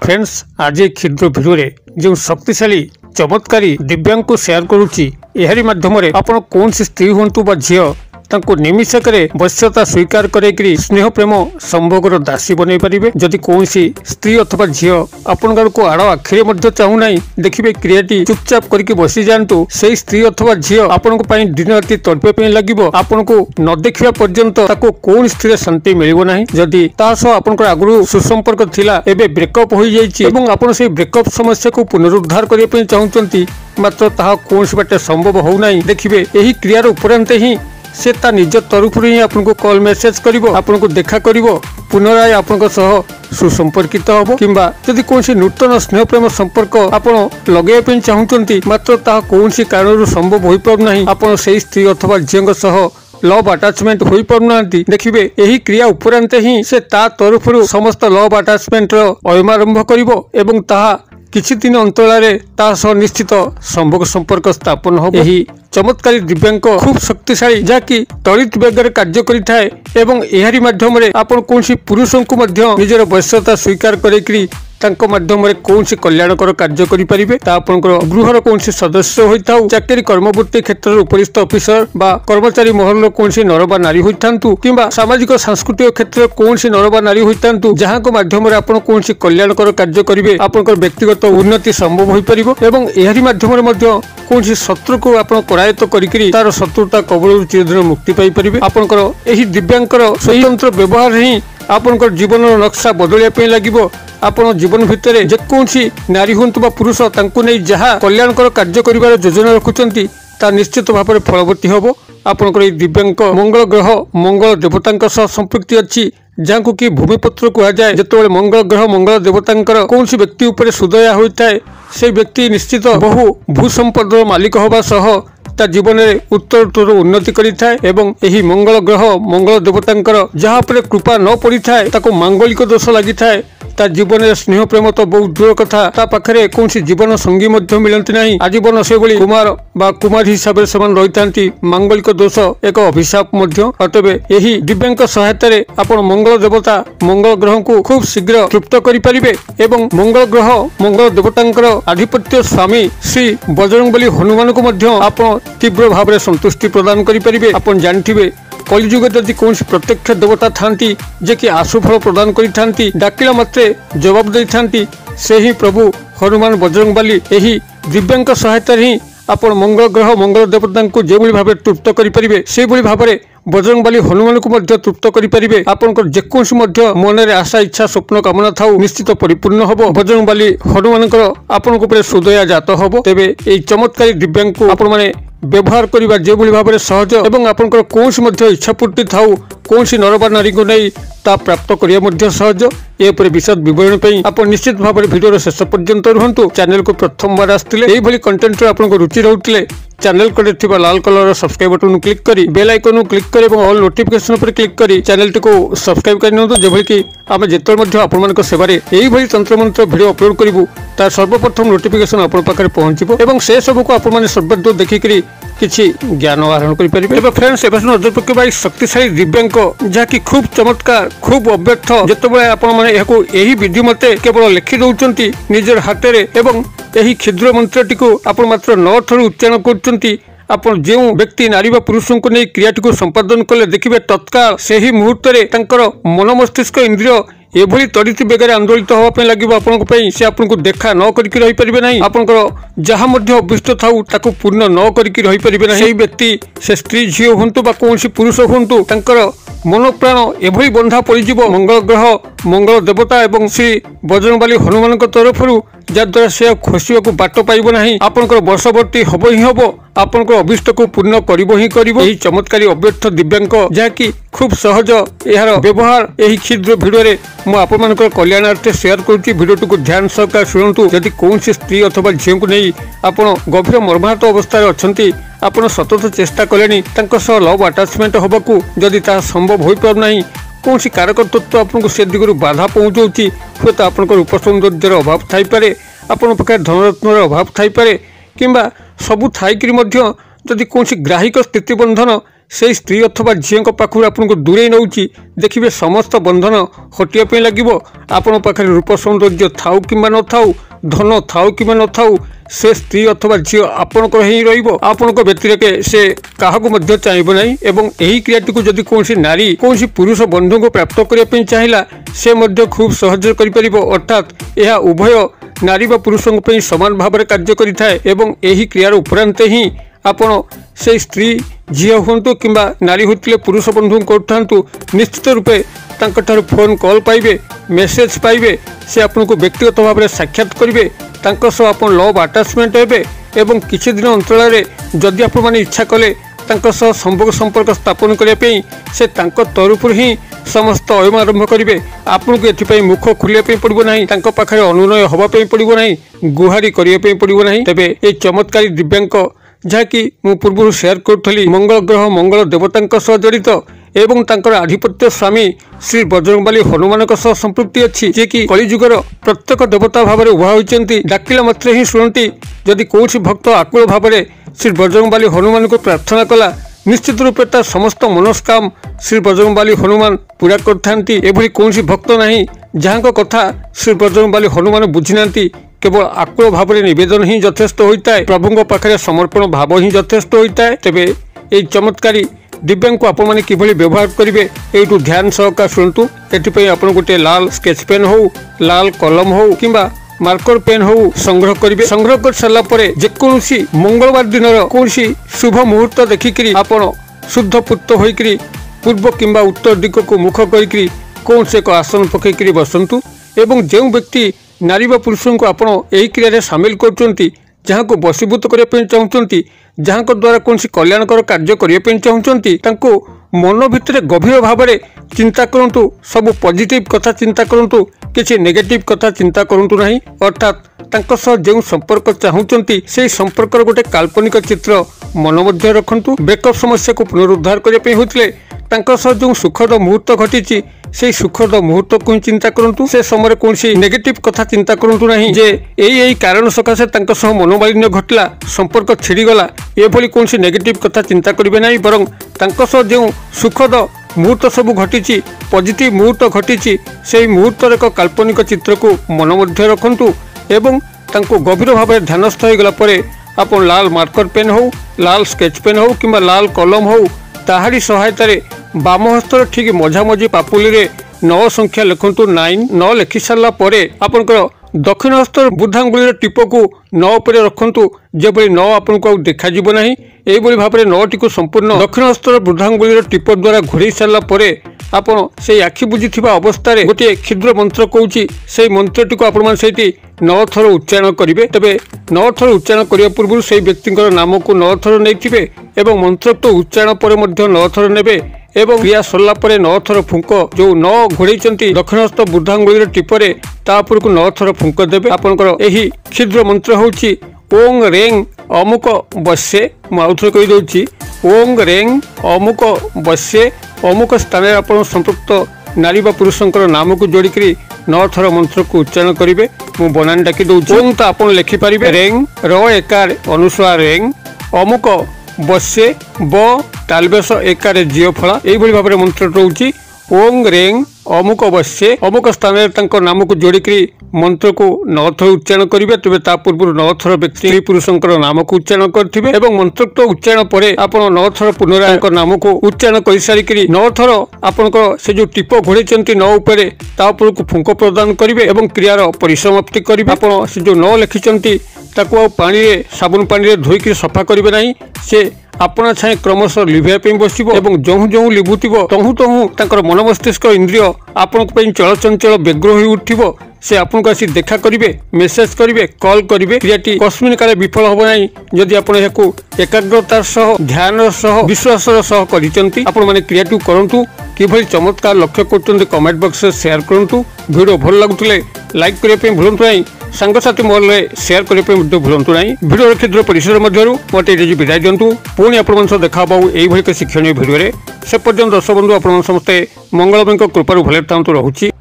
Friends आज क्षुद्र video जो शक्तिशाली चमत्कारी दिव्यांग को शेयर करुच्ची एहरी माध्यम आपण कौन सी स्त्री हूँ बा झील तांको निमिषक वश्यता स्वीकार करेकरी स्नेह प्रेम संभोगर दासी बनई पारे। जदि कौन स्त्री अथवा झील आपण को आड़ आखिरे चाहूना देखिए क्रियाटी चुपचाप करके बसी जातु से स्त्री अथवा झील आपण दिन राति तड़पे लगे आपण को न देखा पर्यंत कौन स्त्री शांति मिलना जदि आपण आगु सुसंपर्क थिला एबे ब्रेकअप हो जाइए आपण से ब्रेकअप समस्या को पुनरुद्धार करने चाहते मात्र ताहा कौन बाटे संभव होना देखिए यही क्रियार उपरांत ही से ता निज तरफ ही आपको कॉल मेसेज करिवो आपको देखा करिवो पुनराय आपन सह सुसंपर्कित हम किंबा जदि कौन नूतन स्नेह प्रेम संपर्क आपण लगे चाहते मात्र ता कौन कारण संभव हो पारना आपन से स्त्री अथवा झील सह लव अटैचमेंट हो पारना देखिए यही क्रिया उपरांत ही से ता तरफ समस्त लव अटैचमेंट अयमारंभ करिवो एवं ताहा किछि दिन अंतराल निश्चित संभोग संपर्क स्थापन हो। यही चमत्कारी दिव्यांग खूब शक्तिशाली जहाँकि त्वरित बेगर कार्य करिथाए एवं एहारी माध्यम आपण कौन पुरुषों को निजर वश्यता स्वीकार करेकरी तांको माध्यम कौन कल्याणकर कार्य करें गृहर कौन सदस्य होता चाकरी कर्मवृत्ति क्षेत्र उपरिस्थ ऑफिसर बा कर्मचारी महल कौन नर नारी होता कि सामाजिक सांस्कृतिक क्षेत्र कौन नर बा नारी होता जहाँ को माध्यम कौन कल्याणकर कार्य करेंगे आपंकर व्यक्तिगत उन्नति संभव हो पार एवं एहारी माध्यम कौन शत्रु को आप करायत्त करी तार शत्रुता कबल चिरदिन मुक्ति पाई पारे। आपंकर यही दिव्यांगर स्वतंत्र व्यवहार ही आपंकर जीवन नक्शा बदलिया लगे आपण जीवन भितर जेकोसी नारी हूँ पुरुष नहीं जहाँ कल्याणकर कार्य कर योजना रखुंट ता निश्चित भाव में फलवती हम। आपंकर दिव्यांग मंगल ग्रह मंगल देवता संपृक्ति अच्छी जहाँ को कि भूमिपुत्र कहुए जो मंगल ग्रह मंगल देवता कौन व्यक्ति उपर सुदया होता है से व्यक्ति निश्चित बहु भूसंपद मालिक होगा सह ता जीवन में उत्तरोत्तर उन्नति करिथाए एवं यही मंगल ग्रह मंगल देवता जहाँ पर कृपा न पड़ी था मांगलिक दोष लगी था ता जीवन में स्नेह प्रेम तो बहुत दूर कथा ता पाखरे कौन जीवन संगी मिलती ना आजीवन से कुमार बा कुमारी हिसाब से रही मांगलिक दोष एक अभिशाप अतएव यही दिव्यांग सहायता आपण मंगल देवता मंगल ग्रह को खूब शीघ्र तृप्त करें एवं मंगल ग्रह मंगल देवता आधिपत्य स्वामी श्री बजरंगबली हनुमान को आप तीव्र भाव में संतुष्टि प्रदान करें। आप जानते कलिजुग जदि कौन प्रत्यक्ष देवता था जे कि आशुफल प्रदान करी डाकिला मात्रे जवाब दे से ही प्रभु हनुमान बजरंगबली यही दिव्यांग सहायता ही आपण मंगल ग्रह मंगल देवता को जो भाव तृप्त करें से भाव में बजरंगबली हनुमान को तृप्त करें। आपंकर जेकोसी मन में आशा इच्छा स्वप्न कामना था निश्चित परिपूर्ण हम बजरंगबली हनुमान आपण सुदया जात हम। तेरे यही चमत्कारी दिव्यांग को आपण मैंने व्यवहार करने जो भाव में सहज एवं आपंकर कौन इच्छा पूर्ति था कौन नर बा नारी को नहीं ता प्राप्त करने सहज। ये विशद विवरण आप निश्चित भाव में भिडियो शेष पर्यंत रुहतु। चैनल को प्रथम बार आसते कंटेंट आपको रुचि रोते चैनल को लाल कलर सब्सक्राइब बटन क्लिक करी बेल आइकन क्लिक करी ऑल नोटिफिकेशन पर क्लिक करी चैनल टी को सब्सक्राइब कर जो कि आम जिते आपण सेवार यही तंत्र मंत्र भिडियो अपलोड करूँ तार सर्वप्रथम नोटिफिकेशन आप पहुंचो से सब को आप सर्वदूर देखिकी किसी ज्ञान आहरण करें। फ्रेंड्स नजर पकेबा शक्तिशाली दिव्यांग जहाँकि खूब चमत्कार खूब अव्यर्थ जिते यही विधि मते केवल लिखि दौरान निजर हाथ में यही क्षुद्र मंत्रटी को आप मात्र 9 थर उच्चारण कर आपण जो व्यक्ति नारी व पुरुषों को नहीं क्रियाटी को संपादन कले देखिए तत्काल से ही मुहूर्त मन मस्तिष्क इंद्रिय एभली त्वरित बेगर आंदोलित होगा लगे आपण से आपको देखा न करके रही पारे ना आपंकर जहाँ अभिष्ट था पूर्ण न करके रही पारे ना से व्यक्ति से स्त्री झील हूँ कौन पुरुष हूँ मन प्राण एभली बंधा पड़ मंगल ग्रह मंगल देवता एवं श्री बजरंगबली हनुमान तरफ जद्वारा से खसवा को बाट पाइब ना आपंकर वर्षवर्ती हम ही हम आपंकर अभिष्ट को पूर्ण कर चमत्कारी अव्यर्थ दिव्यांग जहाँकि खूब सहज यार व्यवहार यही क्षुद्र भिडियो मुझे कल्याणार्थे शेयर करुँची। भिडियो को ध्यान सहकार शुणु। यदि कौन स्त्री अथवा झील को नहीं आप गभीर मर्माहत अवस्था अच्छा आपड़ सतत चेष्टा कले लव अटैचमेंट होगा जदि ता संभव हो पारना कौन कारक तत्व आपको से दिगरू बाधा पहुँचाऊँगी हूँ तो आपंकर रूप सौंदर्यर अभाव थाईपे आपण पाखे धनरत्न अभाव थाईपे किंबा सबू थाईकि जदि कौन ग्राहिक स्थिति बंधन से स्त्री अथवा झील पाखु आपको दूरे नौ देखिए समस्त बंधन हटिया लगे आपण पाखे रूप सौंदर्य थाऊ कि न थाऊ धन थाऊ कि न थाऊ से स्त्री अथवा झील आपणकर ही आपण व्यतिरेके से क्या चाहब ना एवं यही क्रियाटी को जदि कौन नारी कौन पुरुष बंधु को प्राप्त करने चाहिए से खूब सहज कर अर्थात यह उभय नारी व पुरुषों समान भाव में कार्य करें क्रियार उपरांत ही आपण से स्त्री झील हूँ कि नारी होते पुरुष बंधु करूँ निश्चित रूपे फोन कॉल पाइबे मेसेज पाइबे से आपन को व्यक्तिगत भाव में साक्षात करेंगे आप लव अटैचमेंट हे एवं किसी दिन अंतराल जदि आप मैंने इच्छा कले संपर्क स्थापन करने से तरफ ही समस्त अयम आरंभ करेंगे आपन को एथि मुख खोलिया पड़ो ना पाखे अनुनय होगापी पड़ो ना गुहारी करने पड़ो ना तेज ये चमत्कारी दिव्यांग जहाँकि मु पूर्व शेयर करी मंगल ग्रह मंगल देवता जड़ित एवं तांकर आधिपत्य स्वामी श्री बजरंगबली हनुमान संपृक्ति अच्छी जे कि कलिजुगर प्रत्येक देवता भाव में उभा होती डाकिला मात्र ही शुणती जदि कौन भक्त आकुल भाव में श्री बजरंगबली हनुमान को प्रार्थना कला निश्चित रूपे तार समस्त मनस्काम श्री बजरंगबली हनुमान पूरा कर कौन भक्त नहीं जहाँ कथा श्री बजरंगबली हनुमान बुझी ना केवल आकुल भाव में नवेदन ही यथेष्ट होता है प्रभु पाखे समर्पण भाव ही यथेष्ट होता है तेरे ये चमत्कारी दिव्यांग को आप व्यवहार करेंगे यू ध्यान सहकार शुणु ये आपन गोटे लाल स्केच पेन हो लाल कलम हो कि मार्कर पेन हो संग्रह करेंगे संग्रह कर सारा जेकोसी मंगलवार दिन कौन शुभ मुहूर्त देखिक आपड़ शुद्ध पुत होकर पूर्व कि उत्तर दिग को मुख कर कौन से एक आसन पकईकरी बसतु एवं जो व्यक्ति नारी व पुरुषों को आपड़ यही क्रिया सामिल कर जहाँ को बसीभूत करने चाहते जहाँ द्वारा कौन कल्याणकर कार्य करने चाहते मन भितर गभीर भाव में चिंता करूँ सब पॉजिटिव कथा चिंता करूँ किसी नेगेटिव कथा चिंता करूँ ना अर्थात जो संपर्क चाहते से संपर्क गोटे काल्पनिक चित्र मन मध्य रखु ब्रेकअप समस्या को पुनरुद्धार करने होते जो सुखद मुहूर्त घटी से सुखद मुहूर्त को ही चिंता करूँ से समय कौन नेगेटिव कथा चिंता करूँ ना जे यही कारण सकाशे मनोमालिन्य घटला संपर्क छिड़गला ये कौन नेगेटिव कथा चिंता करेंगे ना बरं जो सुखद मुहूर्त सब घटी पॉजिटिव मुहूर्त घटी से मुहूर्त एक काल्पनिक चित्र को मन मध्य रखु एवं गभीर भाव में ध्यानस्थ हो गला आप लाल मार्कर पेन हो लाल स्केच पेन हो कि लाल कलम हो ताहारी सहायता बाम हस्तर ठीक मझामझी पापुली रे 9 संख्या लिखु 9 लिखि सारा आपंकर दक्षिण हस्तर बुद्धांगुली टीप को 9 पर रखु जो 9 आपको देखा ना यही भाव में 9 टी संपूर्ण दक्षिण हस्तर बुद्धांगुली टीप द्वारा घोड़े सारापर आपड़ से आखि बुझी अवस्था गोटे क्षुद्र मंत्र कौची से मंत्र टी आप 9 थर उच्चारण करेंगे तेरे 9 थर उच्चारण करने पूर्व से व्यक्ति नाम को 9 थर नहीं एवं मंत्र तो उच्चारण पर 9 थर ने एवं क्रिया सरला 9 थर फुंक जो 9 घोड़े दक्षिण हस्त बुद्धांगुली टीपरे तापर को 9 थर फुंक देवे आपंकर यही क्षुद्र मंत्र होची ओंग रेंग अमुक बस्ये मुझे कहीदे ओंग रेंग अमुक बस्ये अमुक स्थान आप संपृक्त नारी व पुरुषों नाम को जोड़िक 9 थर मंत्र को उच्चारण करेंगे मु बनानी डाकी दूसरी ओंग तो आप लिखिपारे रेंग र एकार अनुस्वार रेंग अमुक बस्ये ब तालबेस एकार जीव फला यही भाव में मंत्र रोचे ओंग रेंग अमुक बस्ये अमुक स्थान नाम को जोड़िक मंत्र को 9 थर उच्चारण करेंगे तेज ता पूर्व 9 थर व्यक्ति पुरुषों नाम को उच्चारण करेंगे और मंत्रोक्त उच्चारण पर आप 9 थर पुनराय नाम को उच्चारण कर सारिक 9 थर आपंकर से जो टीप घोड़े 9 उपर तापर को फुंक प्रदान करेंगे और क्रियार परिसमाप्ति करेंगे आप से जो 9 लिखिं पानी साबुन पानी धोईक सफा करेंगे ना से आपना छाए क्रमशः लिभाई बस जो जो लिभुव तहु तहु मन मस्तिष्क इंद्रिय आपण चल चंचल व्यग्र हो उठिब से आपन को आसी देखा करेंगे मेसेज करेंगे कॉल करेंगे क्रियाटी कस्मिन काले विफल हम ना जदि आप एकाग्रतार सह ध्यान सह विश्वास सह कर क्रियाटी करूँ कि चमत्कार लक्ष्य कर कमेंट बॉक्स में शेयर करूँ वीडियो भल लगुले लाइक करने भूलु ना सांगसाथी महल शेयर करने भूलु ना वीडियो क्षेत्र परिसर मध्य मत विदाय दिंतु पुणी आपण देखा यही शिक्षणीय भिडियो से पर्यटन दर्शक बंधु आप समस्ते मंगलमय कृपार भले था रहुची।